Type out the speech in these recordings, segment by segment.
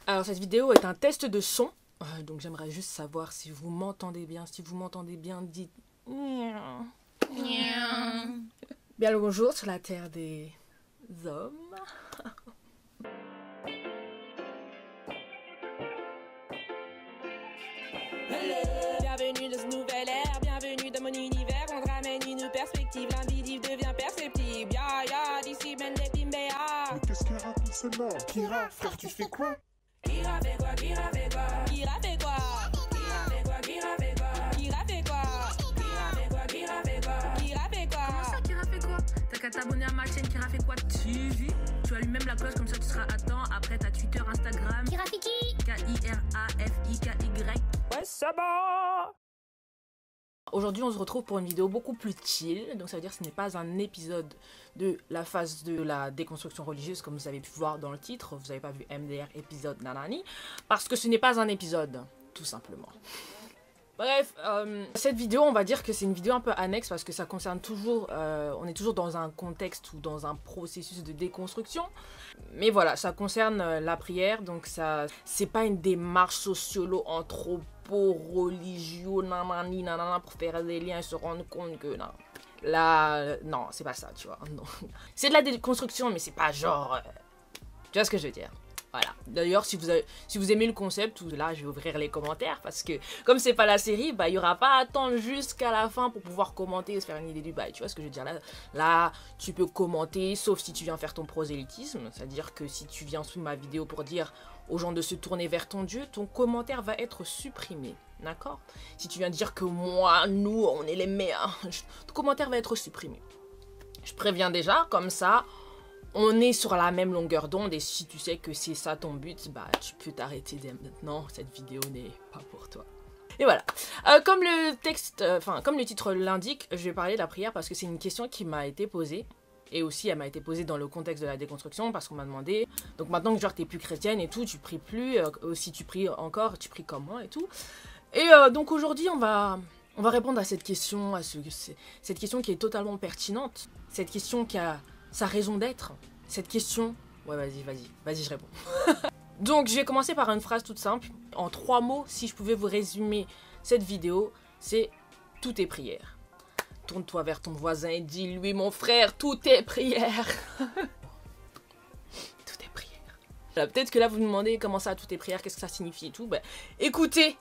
Alors cette vidéo est un test de son, donc j'aimerais juste savoir si vous m'entendez bien. Si vous m'entendez bien, dites... Bien le bonjour sur la terre des hommes. Bienvenue dans ce nouvel ère, bienvenue dans mon univers. On te ramène une perspective, l'invisible devient perceptible. Ya ya, d'ici mène des bimbéas. Mais qu'est-ce qu'elle raconte celle-là? Kira, frère, tu fais quoi? Kira fait quoi, Kira fait quoi? Kira fait quoi? Kira fait quoi, Kira fait quoi? Kira fait quoi? Kira fait quoi, Kira fait quoi? Kira fait quoi? Comment ça, Kira fait quoi? T'as qu'à t'abonner à ma chaîne Kira fait quoi TV. Tu allumes même la cloche, comme ça tu seras à temps. Après t'as Twitter, Instagram. Kirafiki. K-I-R-A-F-I-K-Y. Ouais, ça va. Aujourd'hui on se retrouve pour une vidéo beaucoup plus chill, donc ça veut dire que ce n'est pas un épisode de la phase de la déconstruction religieuse comme vous avez pu voir dans le titre. Vous n'avez pas vu MDR épisode nanani, parce que ce n'est pas un épisode, tout simplement. Bref, cette vidéo, on va dire que c'est une vidéo un peu annexe parce que ça concerne toujours, on est toujours dans un contexte ou dans un processus de déconstruction. Mais voilà, ça concerne la prière, donc ça, c'est pas une démarche sociolo-anthropo-religio, nanani, nanana, pour faire des liens et se rendre compte que non. Là, non, c'est pas ça, tu vois. C'est de la déconstruction, mais c'est pas genre, tu vois ce que je veux dire. Voilà. D'ailleurs, si vous aimez le concept, là, je vais ouvrir les commentaires parce que comme c'est pas la série, bah, il n'y aura pas à attendre jusqu'à la fin pour pouvoir commenter et se faire une idée du bail. Tu vois ce que je veux dire là, tu peux commenter, sauf si tu viens faire ton prosélytisme. C'est-à-dire que si tu viens sous ma vidéo pour dire aux gens de se tourner vers ton Dieu, ton commentaire va être supprimé. D'accord? Si tu viens dire que moi, nous, on est les meilleurs, ton commentaire va être supprimé. Je préviens déjà, comme ça... On est sur la même longueur d'onde et si tu sais que c'est ça ton but, bah tu peux t'arrêter dès maintenant, cette vidéo n'est pas pour toi. Et voilà, comme le texte, comme le titre l'indique, je vais parler de la prière parce que c'est une question qui m'a été posée. Et aussi elle m'a été posée dans le contexte de la déconstruction parce qu'on m'a demandé, donc maintenant que genre t'es plus chrétienne et tout, tu pries plus, si tu pries encore, tu pries comme moi et tout. Et donc aujourd'hui on va répondre à cette question, cette question qui est totalement pertinente, cette question qui a... sa raison d'être, cette question... Ouais, vas-y, je réponds. Donc, je vais commencer par une phrase toute simple. En 3 mots, si je pouvais vous résumer cette vidéo, c'est « Tout est prière ». Tourne-toi vers ton voisin et dis-lui « Mon frère, tout est prière ». Tout est prière. Peut-être que là, vous me demandez comment ça, tout est prière, qu'est-ce que ça signifie et tout. Ben, écoutez,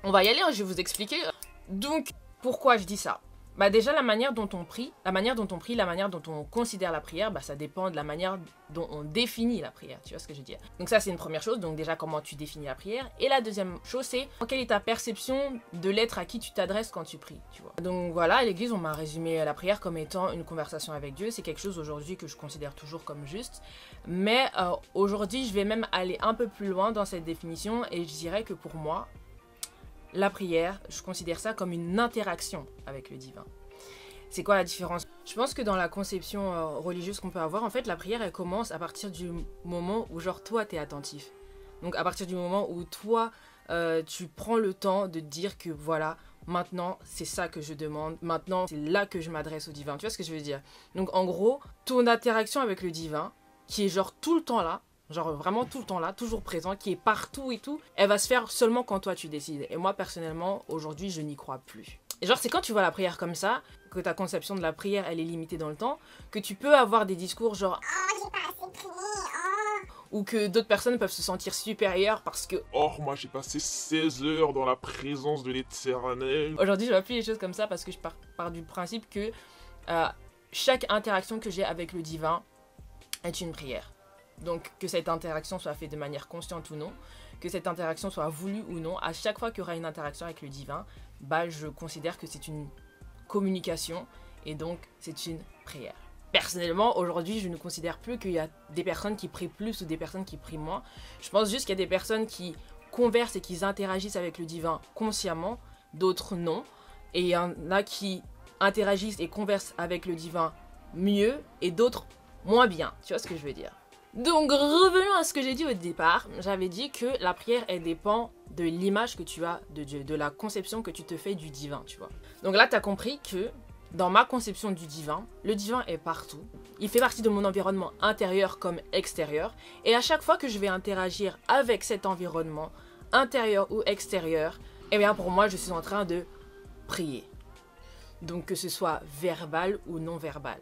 on va y aller, hein, je vais vous expliquer. Donc, pourquoi je dis ça? Bah déjà la manière dont on prie, la manière dont on considère la prière, bah ça dépend de la manière dont on définit la prière, tu vois ce que je veux dire. Donc ça c'est une première chose, donc déjà comment tu définis la prière. Et la deuxième chose c'est quelle est ta perception de l'être à qui tu t'adresses quand tu pries, tu vois. Donc voilà, à l'église on m'a résumé la prière comme étant une conversation avec Dieu, c'est quelque chose aujourd'hui que je considère toujours comme juste. Mais aujourd'hui je vais même aller un peu plus loin dans cette définition et je dirais que pour moi, la prière, je considère ça comme une interaction avec le divin. C'est quoi la différence? Je pense que dans la conception religieuse qu'on peut avoir, en fait, la prière, elle commence à partir du moment où, genre, toi, t'es attentif. Donc, à partir du moment où toi, tu prends le temps de dire que, voilà, maintenant, c'est ça que je demande. Maintenant, c'est là que je m'adresse au divin. Tu vois ce que je veux dire? Donc, en gros, ton interaction avec le divin, qui est, genre, tout le temps là, genre vraiment tout le temps là, toujours présent, qui est partout et tout, elle va se faire seulement quand toi tu décides. Et moi personnellement, aujourd'hui, je n'y crois plus. Et genre c'est quand tu vois la prière comme ça, que ta conception de la prière, elle est limitée dans le temps, que tu peux avoir des discours genre « Oh, j'ai pas assez prié, oh !» Ou que d'autres personnes peuvent se sentir supérieures parce que « Oh, moi j'ai passé 16 heures dans la présence de l'Éternel. » Aujourd'hui, je vois plus les choses comme ça parce que je pars du principe que chaque interaction que j'ai avec le divin est une prière. Donc que cette interaction soit faite de manière consciente ou non, que cette interaction soit voulue ou non, à chaque fois qu'il y aura une interaction avec le divin, bah je considère que c'est une communication et donc c'est une prière. Personnellement, aujourd'hui, je ne considère plus qu'il y a des personnes qui prient plus ou des personnes qui prient moins. Je pense juste qu'il y a des personnes qui conversent et qui interagissent avec le divin consciemment, d'autres non. Et il y en a qui interagissent et conversent avec le divin mieux et d'autres moins bien. Tu vois ce que je veux dire? Donc revenons à ce que j'ai dit au départ, j'avais dit que la prière elle dépend de l'image que tu as de Dieu, de la conception que tu te fais du divin, tu vois. Donc là tu as compris que dans ma conception du divin, le divin est partout. Il fait partie de mon environnement intérieur comme extérieur. Et à chaque fois que je vais interagir avec cet environnement, intérieur ou extérieur, eh bien pour moi, je suis en train de prier. Donc que ce soit verbal ou non verbal.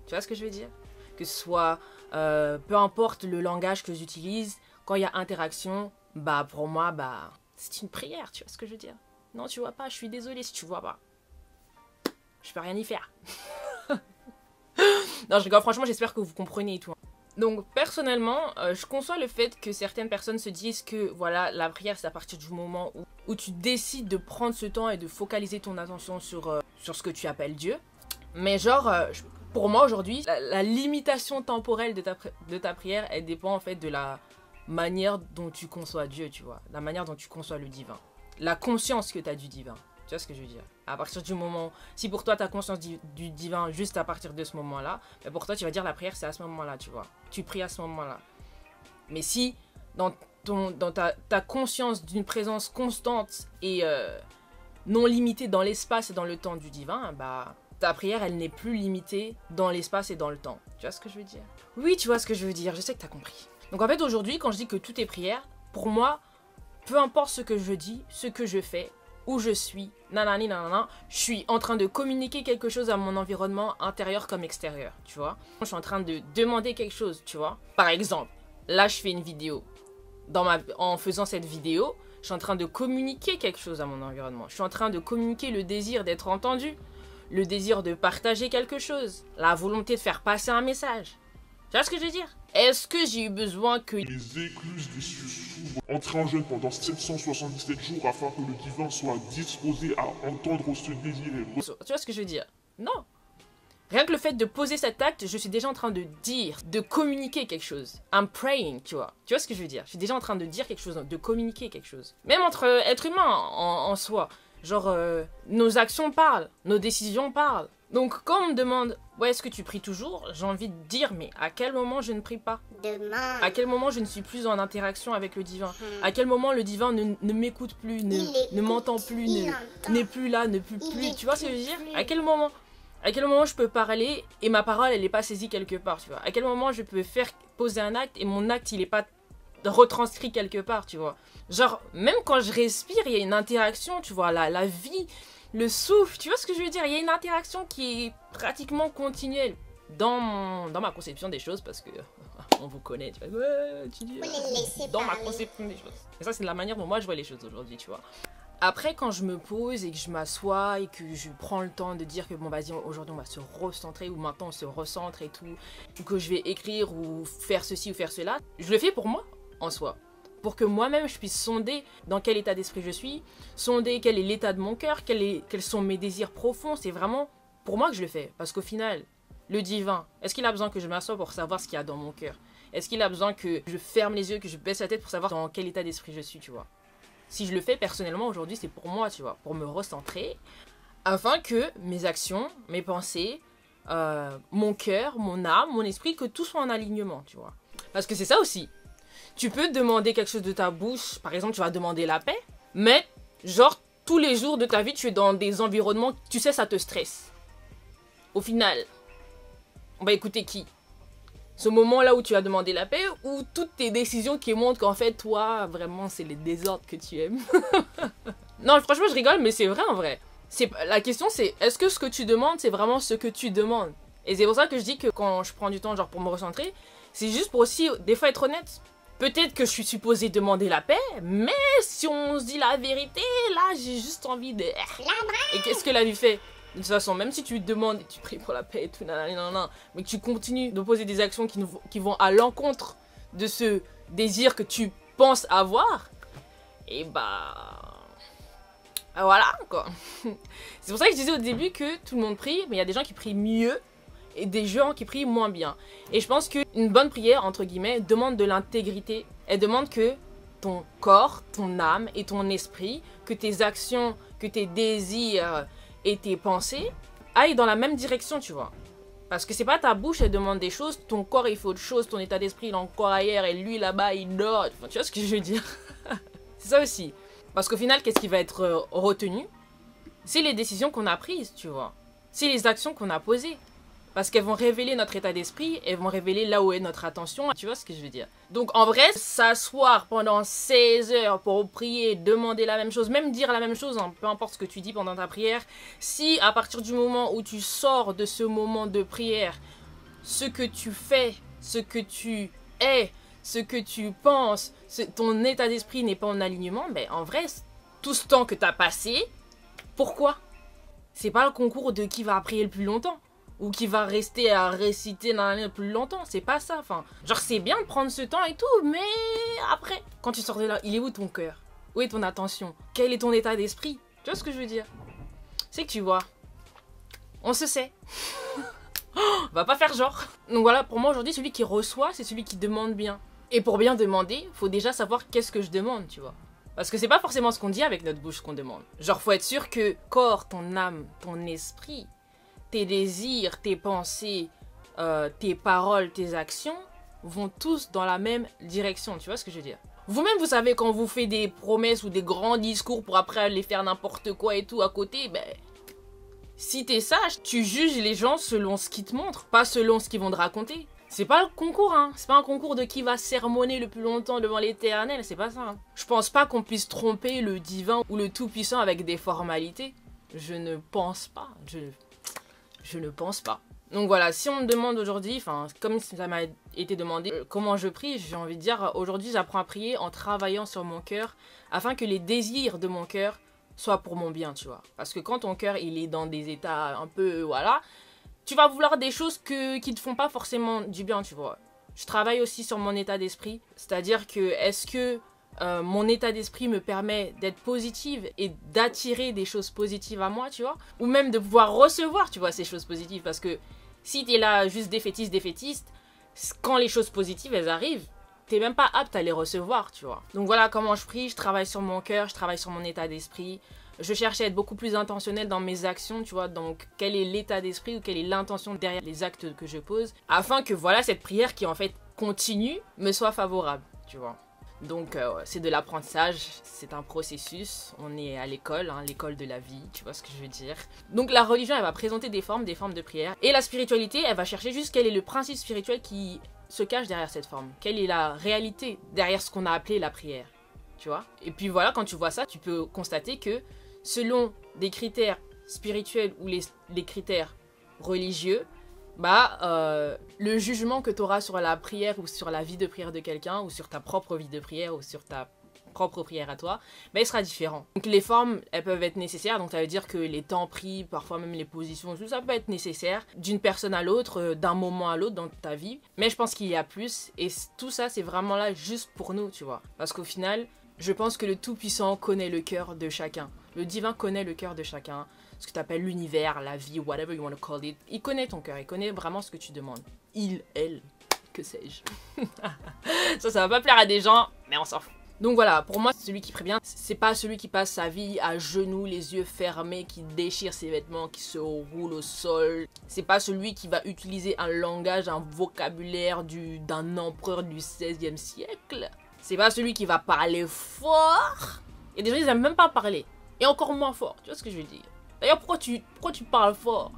Tu vois ce que je veux dire? Que ce soit, peu importe le langage que j'utilise, quand il y a interaction, bah pour moi, bah c'est une prière, tu vois ce que je veux dire? Non, tu vois pas, je suis désolée si tu vois pas. Je peux rien y faire. Non, je rigole, franchement, j'espère que vous comprenez et tout. Donc, personnellement, je conçois le fait que certaines personnes se disent que, voilà, la prière, c'est à partir du moment où tu décides de prendre ce temps et de focaliser ton attention sur ce que tu appelles Dieu. Mais genre, pour moi, aujourd'hui, la limitation temporelle de ta prière, elle dépend, en fait, de la manière dont tu conçois Dieu, tu vois. La manière dont tu conçois le divin. La conscience que tu as du divin. Tu vois ce que je veux dire? À partir du moment... Si pour toi, tu as conscience du divin juste à partir de ce moment-là, mais pour toi, tu vas dire la prière, c'est à ce moment-là, tu vois. Tu pries à ce moment-là. Mais si, dans ta conscience d'une présence constante et non limitée dans l'espace et dans le temps du divin, bah, ta prière, elle n'est plus limitée dans l'espace et dans le temps. Tu vois ce que je veux dire? Oui, tu vois ce que je veux dire. Je sais que tu as compris. Donc en fait, aujourd'hui, quand je dis que tout est prière, pour moi, peu importe ce que je dis, ce que je fais, où je suis, nanani nanana, je suis en train de communiquer quelque chose à mon environnement intérieur comme extérieur, tu vois. Je suis en train de demander quelque chose, tu vois. Par exemple, là je fais une vidéo. En faisant cette vidéo, je suis en train de communiquer quelque chose à mon environnement. Je suis en train de communiquer le désir d'être entendu, le désir de partager quelque chose, la volonté de faire passer un message. Tu vois ce que je veux dire? Est-ce que j'ai eu besoin que Les écluses des cieux s'ouvrent, entrez en jeûne pendant 777 jours afin que le divin soit disposé à entendre ce désir et Tu vois ce que je veux dire? Non. Rien que le fait de poser cet acte, je suis déjà en train de dire, de communiquer quelque chose. I'm praying, tu vois. Tu vois ce que je veux dire? Je suis déjà en train de dire quelque chose, de communiquer quelque chose. Même entre êtres humains en soi. Genre, nos actions parlent, nos décisions parlent. Donc, quand on me demande, ouais, est-ce que tu pries toujours? J'ai envie de dire, mais à quel moment je ne prie pas? Demain. À quel moment je ne suis plus en interaction avec le divin? À quel moment le divin ne m'écoute plus, ne m'entend plus, n'est plus là, ne peut plus? Tu vois ce que je veux dire? À quel moment? À quel moment je peux parler et ma parole, elle n'est pas saisie quelque part, tu vois? À quel moment je peux poser un acte et mon acte, il n'est pas retranscrit quelque part, tu vois? Genre, même quand je respire, il y a une interaction, tu vois, la vie, le souffle, tu vois ce que je veux dire? Il y a une interaction qui est pratiquement continuelle dans ma conception des choses, parce que on vous connaît, tu vois, ouais, tu dis, dans ma conception des choses. Et ça, c'est la manière dont moi je vois les choses aujourd'hui, tu vois. Après, quand je me pose et que je m'assois et que je prends le temps de dire que bon, vas-y, aujourd'hui on va se recentrer, ou maintenant on se recentre et tout, ou que je vais écrire ou faire ceci ou faire cela, je le fais pour moi, en soi. Pour que moi-même je puisse sonder dans quel état d'esprit je suis, sonder quel est l'état de mon cœur, quels sont mes désirs profonds. C'est vraiment pour moi que je le fais. Parce qu'au final, le divin, est-ce qu'il a besoin que je m'assoie pour savoir ce qu'il y a dans mon cœur? Est-ce qu'il a besoin que je ferme les yeux, que je baisse la tête pour savoir dans quel état d'esprit je suis, tu vois? Si je le fais personnellement aujourd'hui, c'est pour moi, tu vois, pour me recentrer, afin que mes actions, mes pensées, mon cœur, mon âme, mon esprit, que tout soit en alignement, tu vois. Parce que c'est ça aussi. Tu peux demander quelque chose de ta bouche, par exemple, tu vas demander la paix, mais genre, tous les jours de ta vie, tu es dans des environnements, tu sais, ça te stresse. Au final, on va écouter qui? Ce moment-là où tu as demandé la paix, ou toutes tes décisions qui montrent qu'en fait, toi, vraiment, c'est les désordres que tu aimes. Non, franchement, je rigole, mais c'est vrai en vrai. La question, c'est, est-ce que ce que tu demandes, c'est vraiment ce que tu demandes? Et c'est pour ça que je dis que quand je prends du temps, genre, pour me recentrer, c'est juste pour aussi, des fois, être honnête. Peut-être que je suis supposée demander la paix, mais si on se dit la vérité, là, j'ai juste envie de... Et qu'est-ce que la vie fait? De toute façon, même si tu demandes et tu pries pour la paix et tout, nanana, mais que tu continues de poser des actions qui vont à l'encontre de ce désir que tu penses avoir, et bah... voilà, quoi. C'est pour ça que je disais au début que tout le monde prie, mais il y a des gens qui prient mieux et des gens qui prient moins bien. Et je pense qu'une bonne prière, entre guillemets, demande de l'intégrité. Elle demande que ton corps, ton âme et ton esprit, que tes actions, que tes désirs et tes pensées aillent dans la même direction, tu vois. Parce que c'est pas ta bouche, elle demande des choses, ton corps il fait autre chose, ton état d'esprit il est encore ailleurs et lui là-bas il dort. Enfin, tu vois ce que je veux dire? C'est ça aussi. Parce qu'au final, qu'est-ce qui va être retenu? C'est les décisions qu'on a prises, tu vois. c'est les actions qu'on a posées. Parce qu'elles vont révéler notre état d'esprit, elles vont révéler là où est notre attention, tu vois ce que je veux dire. Donc en vrai, s'asseoir pendant 16 heures pour prier, demander la même chose, même dire la même chose, hein, peu importe ce que tu dis pendant ta prière, si à partir du moment où tu sors de ce moment de prière, ce que tu fais, ce que tu es, ce que tu penses, ton état d'esprit n'est pas en alignement, ben en vrai, tout ce temps que tu as passé, pourquoi? C'est pas le concours de qui va prier le plus longtemps. Ou qui va rester à réciter le plus longtemps, c'est pas ça, enfin, genre c'est bien de prendre ce temps et tout, mais après, quand tu sors de là, il est où ton cœur? Où est ton attention? Quel est ton état d'esprit? Tu vois ce que je veux dire? C'est que tu vois, on se sait. On va pas faire genre. Donc voilà, pour moi aujourd'hui, celui qui reçoit, c'est celui qui demande bien. Et pour bien demander, faut déjà savoir qu'est-ce que je demande, tu vois. Parce que c'est pas forcément ce qu'on dit avec notre bouche qu'on demande. Genre faut être sûr que corps, ton âme, ton esprit, tes désirs, tes pensées, tes paroles, tes actions vont tous dans la même direction, tu vois ce que je veux dire? Vous-même, vous savez, quand vous faites des promesses ou des grands discours pour après aller faire n'importe quoi et tout à côté, ben, si t'es sage, tu juges les gens selon ce qu'ils te montrent, pas selon ce qu'ils vont te raconter. C'est pas le concours, hein. C'est pas un concours de qui va sermonner le plus longtemps devant l'Éternel, c'est pas ça. Hein. Je pense pas qu'on puisse tromper le divin ou le tout-puissant avec des formalités. Je ne pense pas. Je ne pense pas. Donc voilà, si on me demande aujourd'hui, enfin, comme ça m'a été demandé, comment je prie, j'ai envie de dire, aujourd'hui j'apprends à prier en travaillant sur mon cœur, afin que les désirs de mon cœur soient pour mon bien, tu vois. Parce que quand ton cœur, il est dans des états un peu, voilà, tu vas vouloir des choses qui te font pas forcément du bien, tu vois. Je travaille aussi sur mon état d'esprit, c'est-à-dire que, est-ce que mon état d'esprit me permet d'être positive et d'attirer des choses positives à moi, tu vois, ou même de pouvoir recevoir, tu vois, ces choses positives, parce que si t'es là juste défaitiste, quand les choses positives, elles arrivent, t'es même pas apte à les recevoir, tu vois. Donc voilà comment je prie, je travaille sur mon cœur, je travaille sur mon état d'esprit, je cherche à être beaucoup plus intentionnelle dans mes actions, tu vois, donc quel est l'état d'esprit ou quelle est l'intention derrière les actes que je pose, afin que voilà, cette prière qui en fait continue, me soit favorable, tu vois. Donc c'est de l'apprentissage, c'est un processus, on est à l'école, hein, l'école de la vie, tu vois ce que je veux dire. Donc la religion, elle va présenter des formes de prière, et la spiritualité, elle va chercher juste quel est le principe spirituel qui se cache derrière cette forme, quelle est la réalité derrière ce qu'on a appelé la prière, tu vois. Et puis voilà, quand tu vois ça, tu peux constater que selon des critères spirituels ou les critères religieux, bah, le jugement que tu auras sur la prière ou sur la vie de prière de quelqu'un ou sur ta propre vie de prière ou sur ta propre prière à toi, bah, il sera différent. Donc les formes, elles peuvent être nécessaires, donc ça veut dire que les temps pris, parfois même les positions, tout ça peut être nécessaire d'une personne à l'autre, d'un moment à l'autre dans ta vie, mais je pense qu'il y a plus et tout ça c'est vraiment là juste pour nous, tu vois, parce qu'au final, je pense que le Tout-Puissant connaît le cœur de chacun, le divin connaît le cœur de chacun, ce que tu appelles l'univers, la vie, whatever you want to call it. Il connaît ton cœur, il connaît vraiment ce que tu demandes. Il, elle, que sais-je. Ça va pas plaire à des gens, mais on s'en fout. Donc voilà, pour moi, celui qui prie bien, c'est pas celui qui passe sa vie à genoux, les yeux fermés, qui déchire ses vêtements, qui se roule au sol. C'est pas celui qui va utiliser un langage, un vocabulaire d'un empereur du XVIe siècle. C'est pas celui qui va parler fort. Il y a des gens qui n'aiment même pas parler. Et encore moins fort, tu vois ce que je veux dire. D'ailleurs, pourquoi tu parles fort?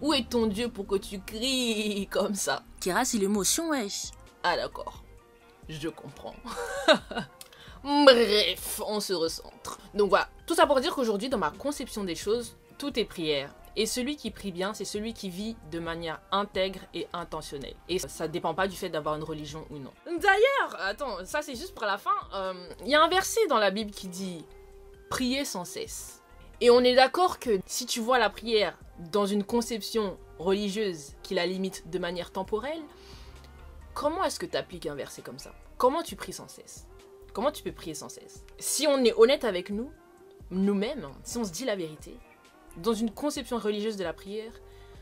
Où est ton Dieu pour que tu cries comme ça? Kira, c'est l'émotion, wesh. Ah d'accord, je comprends. Bref, on se recentre. Donc voilà, tout ça pour dire qu'aujourd'hui, dans ma conception des choses, tout est prière. Et celui qui prie bien, c'est celui qui vit de manière intègre et intentionnelle. Et ça dépend pas du fait d'avoir une religion ou non. D'ailleurs, attends, ça c'est juste pour la fin. Il y a un verset dans la Bible qui dit « Priez sans cesse ». Et on est d'accord que si tu vois la prière dans une conception religieuse qui la limite de manière temporelle, comment est-ce que tu appliques un verset comme ça? Comment tu pries sans cesse? Comment tu peux prier sans cesse? Si on est honnête avec nous-mêmes, si on se dit la vérité, dans une conception religieuse de la prière,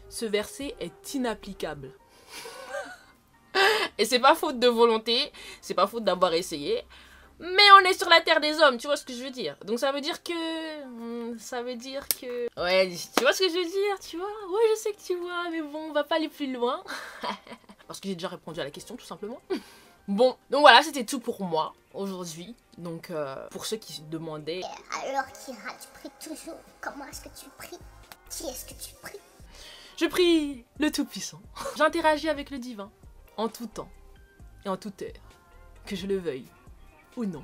ce verset est inapplicable. Et c'est pas faute de volonté, c'est pas faute d'avoir essayé, mais on est sur la terre des hommes, tu vois ce que je veux dire? Donc ça veut dire que... Ouais, tu vois ce que je veux dire, tu vois? Ouais, je sais que tu vois, mais bon, on va pas aller plus loin. Parce que j'ai déjà répondu à la question, tout simplement. Bon, donc voilà, c'était tout pour moi, aujourd'hui. Donc, pour ceux qui se demandaient... Alors, Kira, tu pries toujours. Comment est-ce que tu pries? Qui est-ce que tu pries? Je prie le Tout-Puissant. J'interagis avec le divin en tout temps et en toute heure, que je le veuille ou non.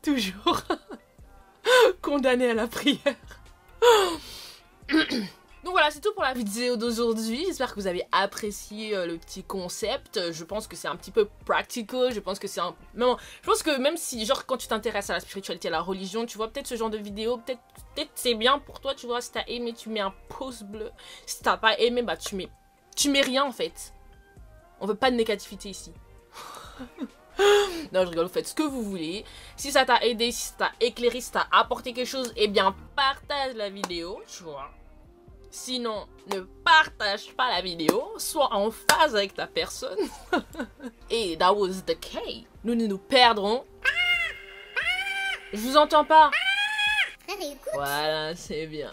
Toujours condamné à la prière. Donc voilà, c'est tout pour la vidéo d'aujourd'hui. J'espère que vous avez apprécié le petit concept. Je pense que c'est un petit peu practical. Je pense que c'est un... Je pense que même si, genre, quand tu t'intéresses à la spiritualité, à la religion, tu vois, peut-être ce genre de vidéo, peut-être c'est bien pour toi, tu vois. Si t'as aimé, tu mets un pouce bleu. Si t'as pas aimé, bah tu mets rien, en fait. On veut pas de négativité ici. Non, je rigole, vous faites ce que vous voulez. Si ça t'a aidé, si ça t'a éclairé, si ça t'a apporté quelque chose, eh bien, partage la vidéo, tu vois. Sinon, ne partage pas la vidéo, sois en phase avec ta personne. Et that was the case. Nous ne nous perdrons. Je vous entends pas. Voilà, c'est bien.